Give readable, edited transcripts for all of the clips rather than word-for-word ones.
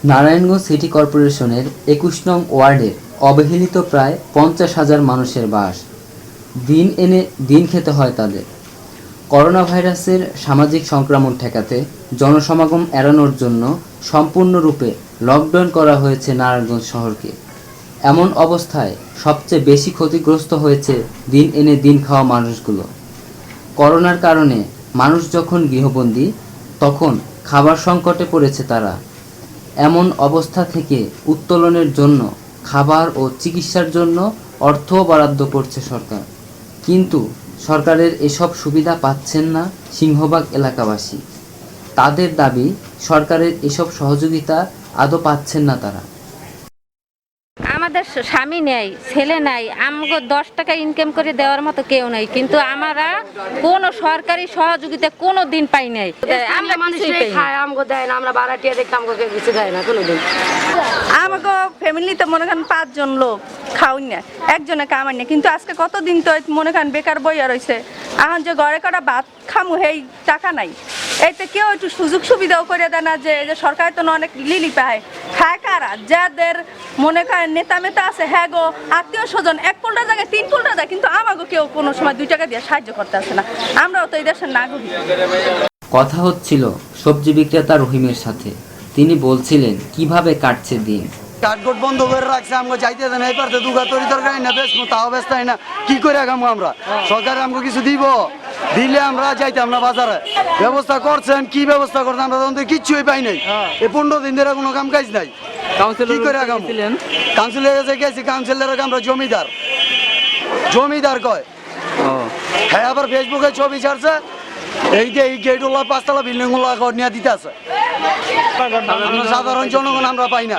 Narayanganj city কর্পোরেশনের ২১ নং ওয়ার্ডের অবহেলিত প্রায় ৫০,০০০ মানুষের বাস। দিন এনে দিন খেতে হয় তাদের। করোনা ভাইরাসের সামাজিক সংক্রমণ ঠেকাতে জনসমাগম এড়ানোর জন্য সম্পূর্ণরূপে লকডাউন করা হয়েছে নারায়ণগঞ্জ শহরকে। এমন অবস্থায় সবচেয়ে বেশি ক্ষতিগ্রস্ত হয়েছে দিন এনে দিন খাওয়া মানুষগুলো। করোনার কারণে মানুষ যখন গৃহবন্দী, তখন খাবার সংকটে পড়েছে তারা। এমন অবস্থা থেকে উত্তোলনের জন্য খাবার ও চিকিৎসার জন্য অর্থও বরাদ্দ করছে সরকার, কিন্তু সরকারের এসব সুবিধা পাচ্ছেন না সিংহভাগ এলাকাবাসী। তাদের দাবি, সরকারের এসব সহযোগিতা আদৌ পাচ্ছেন না তারা। আমাদের স্বামী নেই, ছেলে নাই, আমাকে 10 টাকা ইনকাম করে দেওয়ার মতো কেউ নাই, কিন্তু আমরা কোনো সরকারি সহযোগিতা কোনো দিন পাই নাই। আমরা মানুষই খাই, আমাকে দেয় না, আমরা ভাড়াটিয়া দেখতে আমাকে কিছু দেয় না কোনোদিন। আমাকে ফ্যামিলিতে মনে করেন 5 জন লোক খাওয়াই না, একজনে কামাই না, কিন্তু আজকে কতদিন তো মনে করেন বেকার বইয়া রয়েছে। এখন যে ঘরে কটা ভাত খামু সেই টাকা নাই, এইতে কেউ একটু সুযোগ সুবিধাও করে দেয় না। যে সরকার তো অনেক লিলি পায়, খায় কারা? যাদের মনে করেন নেতা মেতা আছে, হ্যাঁ গো আত্মীয় স্বজন 1 পুলটা জায়গায় 3 পুলটা দেয়, কিন্তু আমাকে কেউ কোনো সময় 2 টাকা দিয়ে সাহায্য করতে আসে না। আমরাও তো এই দেশের নাগরিক। কথা হচ্ছিল সবজি বিক্রেতা রহিমের সাথে। তিনি বলছিলেন কিভাবে কাটছে দিন। কাঠগোট বন্ধ করে রাখছে, আমরা যাইতে দেন এই পারতে দুগা তরি তরকারি না বেশ তাও ব্যস্ত না, কি করে আগামো আমরা? সরকার আমাকে কিছু দিব, দিলে আমরা যাইতে আমরা বাজারে ব্যবস্থা করছেন, কি ব্যবস্থা করছেন আমরা তখন কিচ্ছুই পাই নাই। এই 15 দিন ধরে কোনো কাম কাজ নাই, কি করে আগামো? কাউন্সিলর কাছে গেছি, কাউন্সিলর আমরা জমিদার কয়। হ্যাঁ, আবার ফেসবুকে ছবি ছাড়ছে, এই যে এই গেটওয়ালা 5তলা বিল্ডিং গুলো নিয়ে দিতে আছে। সাধারণ জনগণ আমরা পাই না।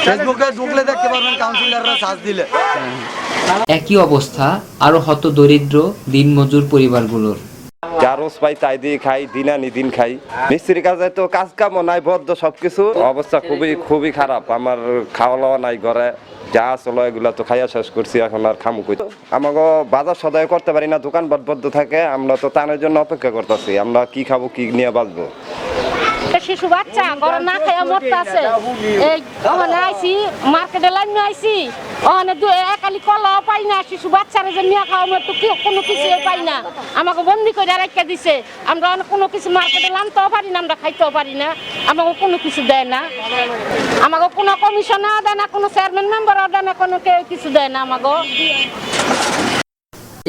ফেসবুকে ঢুকলে দেখতে পারবেন কাউন্সিলররা সার্চ দিলে। একই অবস্থা আরো হতদরিদ্র দিনমজুর পরিবারগুলোর। যা রোজ পাই তাই দিয়ে খাই, দিন আনি দিন খাই। মিস্ত্রি কাজে তো কাজ কামও নাই, বদ্ধ সবকিছু। অবস্থা খুবই খারাপ। আমার খাওয়া দাওয়া নাই ঘরে, যা চলো এগুলা তো খাইয়া শেষ করছি, এখন আর খামু কই? আমাকে বাজার সদাই করতে পারি না, দোকান বদ্ধ থাকে। আমরা তো তানের জন্য অপেক্ষা করতেছি, আমরা কি খাবো, কি নিয়ে বাঁচবো। শিশু বাচ্চা ঘরে না খাইয়া মরতে আছে। এই ওখানে আইসি, মার্কেটে লাইনে আইসি, ওখানে একালি কলাও পাই না। শিশু বাচ্চারা যে নিয়ে খাওয়া মতো কোনো কিছু পাই না, আমাকে বন্দি করে রাখা দিছে। আমরা কোনো কিছু মার্কেটে আনতেও পারি না, আমরা খাইতেও পারি না, আমাকে কোনো কিছু দেয় না। আমাকে কোনো কমিশনও দেয় না, কোনো চেয়ারম্যান মেম্বারও দেয় না, কোনো কেউ কিছু দেয় না আমাকে।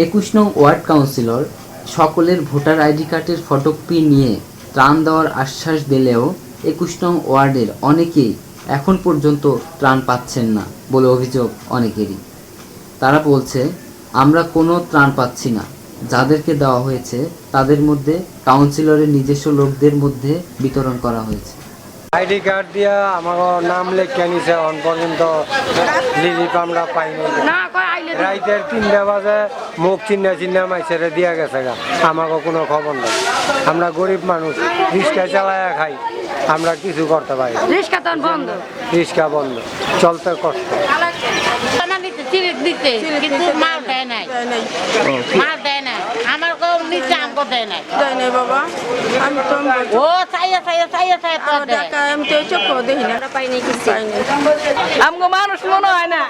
21 নং ওয়ার্ড কাউন্সিলর সকলের ভোটার আইডি কার্ডের ফটোকপি নিয়ে ত্রাণ দেওয়ার আশ্বাস দিলেও 21 নং ওয়ার্ডের অনেকেই এখন পর্যন্ত ত্রাণ পাচ্ছেন না বলে অভিযোগ অনেকেরই। তারা বলছে, আমরা কোনো ত্রাণ পাচ্ছি না। যাদেরকে দেওয়া হয়েছে তাদের মধ্যে কাউন্সিলরের নিজস্ব লোকদের মধ্যে বিতরণ করা হয়েছে। আইডি কার্ড দিয়া আমার নাম লেখা নিছে, অন পর্যন্ত রিলিফ আমরা পাইনি। রাইতের 3টা বাজে মুখ চিহ্না মাইসেরে দিয়া গেছে গা, আমাকে কোনো খবর নেই। আমরা গরিব মানুষ, রিক্সা চালায়া খাই, আমরা কিছু করতে পারি। রিক্সা বন্ধ, চলতে কষ্ট। মানুষ মনে হয় না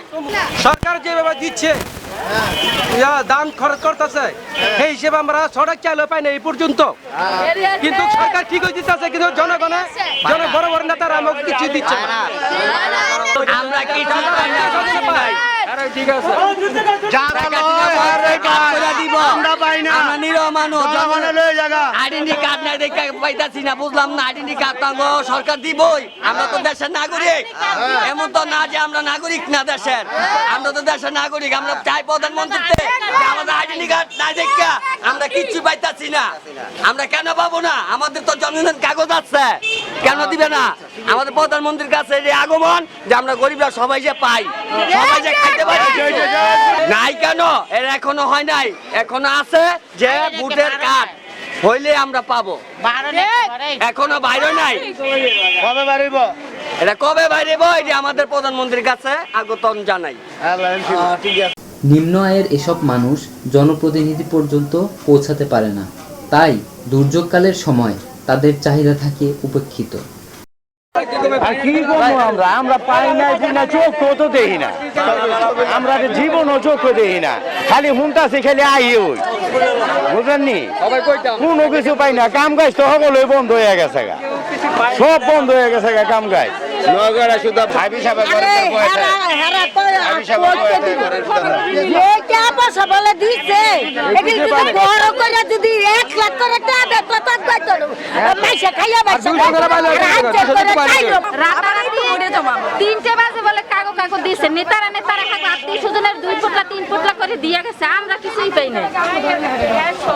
সরকার যেভাবে দিচ্ছে, দাম খরচ করতেছে, সেই হিসেবে আমরা সড়ক চালও পাই না এই পর্যন্ত। কিন্তু সরকার ঠিক হয়ে দিতেছে, কিন্তু জনগণে বড় বড় নেতারা আমাকে কিছু দিচ্ছে না। আমরা কিছু পাই, ঠিক আছে। সরকার দিবই, আমরা তো দেশের নাগরিক। এমন তো না যে আমরা নাগরিক না দেশের, আমরা তো দেশের নাগরিক। আমরা চাই প্রধানমন্ত্রীতে আমাদের আইডেন্টি কার্ড না দেখা আমরা কিচ্ছু পাইতাছি না। আমরা কেন পাবো না? আমাদের তো জন্মদিন কাগজ আছে, কেন দিবে না? আমাদের প্রধানমন্ত্রীর কাছে যে আগমন, যে আমরা গরিবরা সবাই যে পাই, সবাই যে খাইতে পারি নাই কেন? এর এখনো হয় নাই, এখনো আছে যে ভোটের কার্ড হইলে আমরা পাবো, এখনো বাইরে নাই। কবে বাড়িব? এটা কবে বাইরে এটা আমাদের প্রধানমন্ত্রীর কাছে আগতন জানাই। নিম্ন আয়ের এসব মানুষ জনপ্রতিনিধি পর্যন্ত পৌঁছাতে পারে না, তাই দুর্যোগকালের সময় তাদের চাহিদা থাকে উপেক্ষিত। কি করবো আমরা পাই না চোখ তো দেখি না, আমরা জীবনও চোখ দেখি না, খালি হুমতাছি খালি আই ওই বুঝলেননি, কোনো কিছু পাই না। কাম কাজ তো সকলেই বন্ধ হয়ে গেছে গা, সব বন্ধ হয়ে গেছে গা কাম কাজ। নগরা শুধু ভাবি সাহেব করে তিনটে বাজে বলে কাগো কাগো দিছে, নেতারা খাগো আত্মীয় স্বজনের 2 পোটলা 3 পোটলা করে দিয়ে গেছে, আমরা কিছুই পাই না।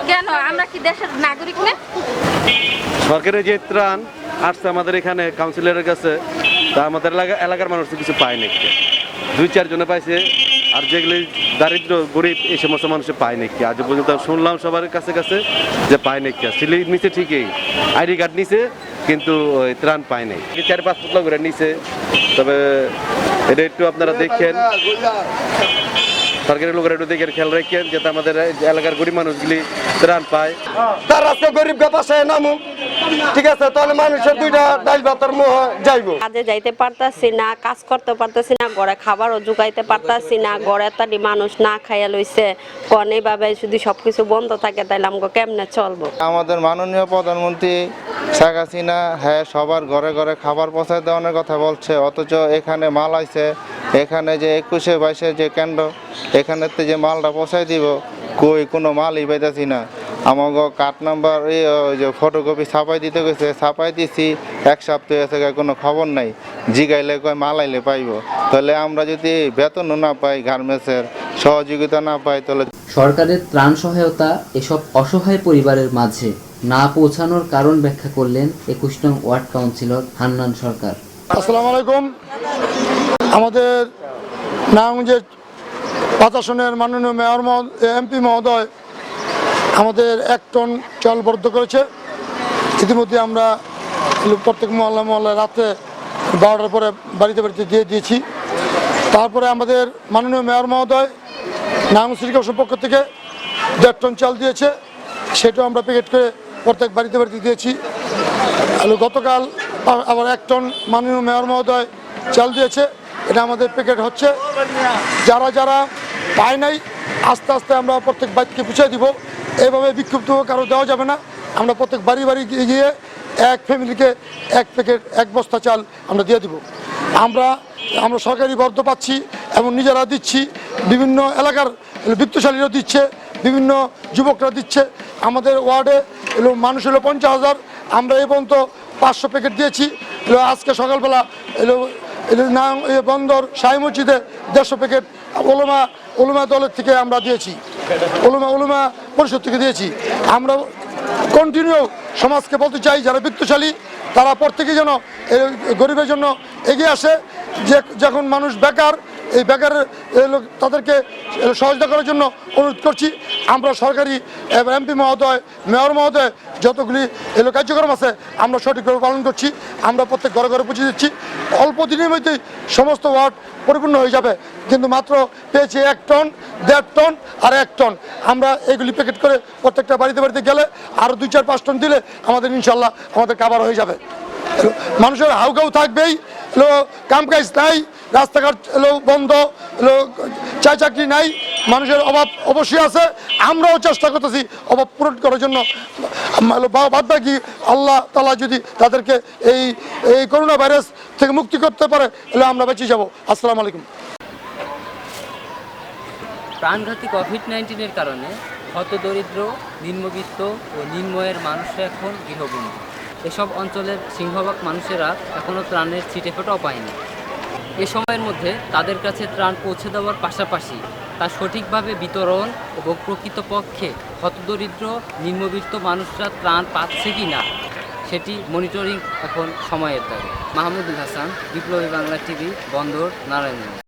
কেন আমরা কি দেশের নাগরিক না? সরকারের যে ত্রাণ আসছে আমাদের এখানে কাউন্সিলরের কাছে, তা আমাদের এলাকার মানুষ কিছু পায় নাকি, 2-4 জনে পাইছে, আর যেগুলি দারিদ্র গরিব এই সমস্ত মানুষে পায় নাকি আজ পর্যন্ত শুনলাম সবার কাছে কাছে যে পায় নাকি। সিলি নিচে ঠিকই আইডি কার্ড নিচে, কিন্তু ওই ত্রাণ পায় নাই, 4-5 পুতলা করে নিচে। তবে এটা একটু আপনারা দেখেন, সরকারি লোকেরা একটু দেখেন, খেয়াল রাখেন যাতে আমাদের এলাকার গরিব মানুষগুলি ত্রাণ পায়। তার রাস্তা গরিব পাশে নামুক, ঠিক আছে, তাহলে মানুষের 2টা ডাল ভাতের মোহ যাইব। কাজে যাইতে পারতাছি না, কাজ করতে পারতাছি না, ঘরে খাবারও জোগাইতে পারতাছি না, ঘরে তাড়ি মানুষ না খাইয়া লইছে, কনে ভাবে যদি সবকিছু বন্ধ থাকে তাইলে আমাকে কেমনে চলবো। আমাদের মাননীয় প্রধানমন্ত্রী শেখ হাসিনা হ্যাঁ সবার ঘরে ঘরে খাবার পৌঁছায় দেওয়ার কথা বলছে, অথচ এখানে মাল আইছে, এখানে যে 21-22 যে কেন্দ্র, এখানেতে যে মালটা পৌঁছায় দিব কই কোনো মালই পাইতেছি না। আমাকে কার্ড নাম্বার যে ফটোকপি ছাপাই দিতে গেছে, ছাপাই দিছি 1 সপ্তাহ আছে, কোনো খবর নাই, জিগাইলে কয় মাল আইলে পাইব। তাহলে আমরা যদি বেতনও না পাই, গার্মেন্টসের সহযোগিতা না পাই, তাহলে সরকারের ত্রাণ সহায়তা এসব অসহায় পরিবারের মাঝে না পৌঁছানোর কারণ ব্যাখ্যা করলেন 21 নং ওয়ার্ড কাউন্সিলর হান্নান সরকার। আসসালামু আলাইকুম। আমাদের নারায়ণগঞ্জের 5 আসনের মাননীয় মেয়র এমপি মহোদয় আমাদের 1 টন চাল বরাদ্দ করেছে। ইতিমধ্যে আমরা প্রত্যেক মহল্লায় রাতে 12টার পরে বাড়িতে দিয়ে দিয়েছি। তারপরে আমাদের মাননীয় মেয়র মহোদয় নারায়ণগঞ্জ সিটি কর্পোরেশন পক্ষ থেকে 1.5 টন চাল দিয়েছে, সেটাও আমরা প্যাকেট করে প্রত্যেক বাড়িতে দিয়েছি। গতকাল আবার 1 টন মাননীয় মেয়র মহোদয় চাল দিয়েছে, এটা আমাদের প্যাকেট হচ্ছে। যারা যারা পায় নাই আস্তে আস্তে আমরা প্রত্যেক বাড়িকে পৌঁছে দিব। এইভাবে বিক্ষুব্ধ কারো দেওয়া যাবে না। আমরা প্রত্যেক বাড়ি গিয়ে এক ফ্যামিলিকে 1 প্যাকেট 1 বস্তা চাল আমরা দিয়ে দিব। আমরা সরকারি বরাদ্দ পাচ্ছি এবং নিজেরা দিচ্ছি, বিভিন্ন এলাকার বিত্তশালীরা দিচ্ছে, বিভিন্ন যুবকরা দিচ্ছে। আমাদের ওয়ার্ডে মানুষ হলো 50,000, আমরা এই পর্যন্ত 500 প্যাকেট দিয়েছি। আজকে সকালবেলা বন্দর শাহী মসজিদে 150 প্যাকেট ওলমা দলের থেকে আমরা দিয়েছি, ওলমা পরিষদ থেকে দিয়েছি। আমরা কন্টিনিউ সমাজকে বলতে চাই, যারা বিত্তশালী তারা প্রত্যেকেই যেন গরিবের জন্য এগিয়ে আসে। যখন মানুষ বেকার, এই বেকারের তাদেরকে সহযোগিতা করার জন্য অনুরোধ করছি। আমরা সরকারি এমপি মহোদয়, মেয়র মহোদয় যতগুলি কার্যক্রম আছে আমরা সঠিকভাবে পালন করছি। আমরা প্রত্যেক ঘরে ঘরে পৌঁছে দিচ্ছি। অল্প দিনের মধ্যেই সমস্ত ওয়ার্ড পরিপূর্ণ হয়ে যাবে, কিন্তু মাত্র পেয়েছি 1 টন, 1.5 টন আর 1 টন। আমরা এগুলি প্যাকেট করে প্রত্যেকটা বাড়িতে গেলে আরও 2-4-5 টন দিলে আমাদের ইনশাল্লাহ আমাদের কাভার হয়ে যাবে। মানুষের হাউকাউ থাকবেই, কাম কাজ নাই, রাস্তাঘাট বন্ধ, চাকরি নাই, মানুষের অভাব অবশ্যই আছে। আমরাও চেষ্টা করতেছি অভাব পূরণ করার জন্য। বাদ বাকি আল্লাহ তাআলা যদি তাদেরকে এই করোনা ভাইরাস থেকে মুক্তি করতে পারে, তাহলে আমরা বেঁচে যাব। আসসালামু আলাইকুম। প্রাণঘাতী কোভিড-19-এর কারণে হতদরিদ্র, নিম্নবিত্ত ও নিম্নয়ের মানুষরা এখন গৃহবন্দী। এসব অঞ্চলের সিংহভাগ মানুষেরা এখনও ত্রাণের ছিটেফোঁটাও পায়নি। এ সময়ের মধ্যে তাদের কাছে ত্রাণ পৌঁছে দেওয়ার পাশাপাশি তা সঠিকভাবে বিতরণ এবং প্রকৃতপক্ষে হতদরিদ্র, নিম্নবিত্ত মানুষরা ত্রাণ পাচ্ছে কি না সেটি মনিটরিং এখন সময়ের দাবি। মাহমুদুল হাসান, বিপ্লবী বাংলা টিভি, বন্দর, নারায়ণগঞ্জ।